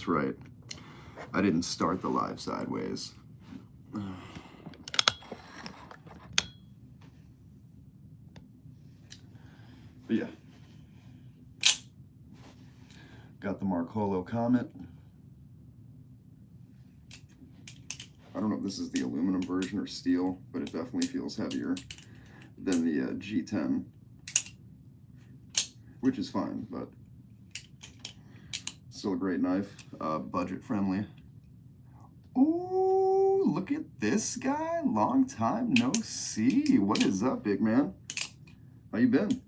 that's right. I didn't start the live sideways. But yeah. Got the Marcolo Comet. I don't know if this is the aluminum version or steel, but it definitely feels heavier than the G10, which is fine, but still a great knife, budget friendly. Ooh, look at this guy, long time no see. What is up, big man? How you been?